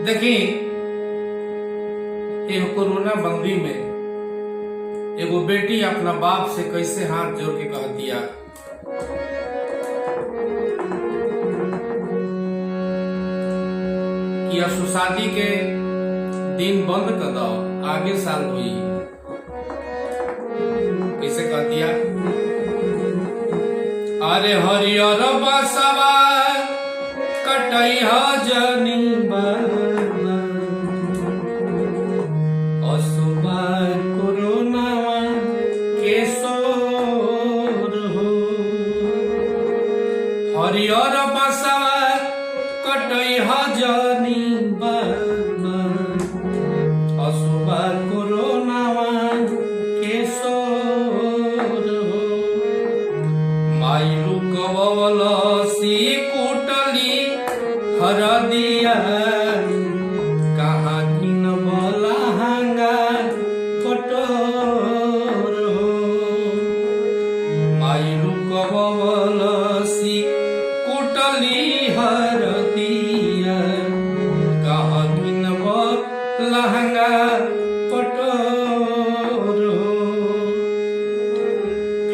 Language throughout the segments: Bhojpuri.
देखी कोरोना बंदी में एगो बेटी अपना बाप से कैसे हाथ जोड़ के कह दिया कि असु शादी के दिन बंद कर दो, आगे साल हुई। कैसे कह दिया? अरे हरियर बसवा कटई जनी हरियर बसवा कटई जनी असुबा कोरोनावा के सोर माई रुकवल सी कुटली हरदिया कहाँ किन बोला हंगा कटोर माई रुकवल सी कुटली हरदिया कहाँ किन लहंगा कटोर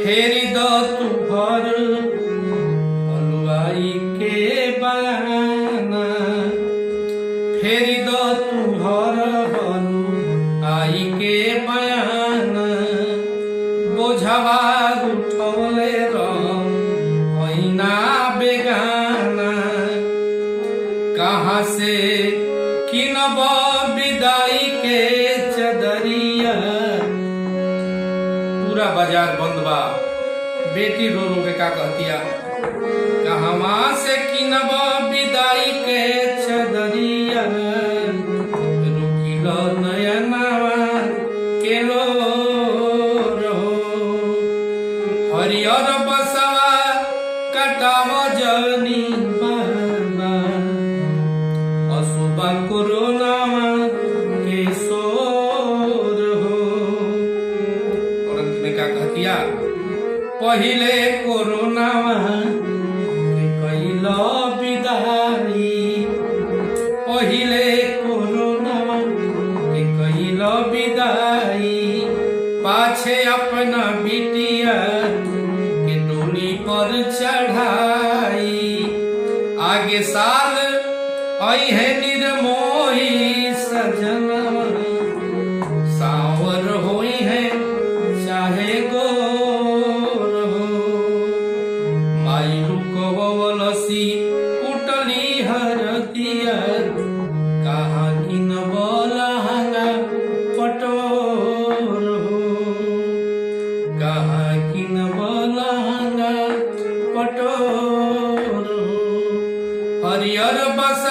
फेरी दो तू घर हलवाई के बहाना फेरी दो तू घर हलवाई के बहाना बोझवा उठौले रहीना बेगाना कहाँ से किनब विदाई के चदरिया। पूरा बाजार बंद बा, बेटी रो रो के का कहतिया कहवा से किनब विदाई के चदरिया रुकिल नयनवा के लो हरियर बसवा कटाव जनी बाबा असुबा कोरोनावा के सोर हो। और अंत में क्या कहतिया? पहिले कोरोनावा के कैल विदाई पहिले कोरोनावा के कैल विदाई पाछे अपना बिटिया के डोली पर चढ़ाई आगे साल आई है निर्मोही सजनवा सावर होई है चाहे गोर हो माई रुकवल सी कुटली हरदिया कहाँ किन लहंगा कटोर हो कहाँ किन लहंगा कटोर हो हरियर बस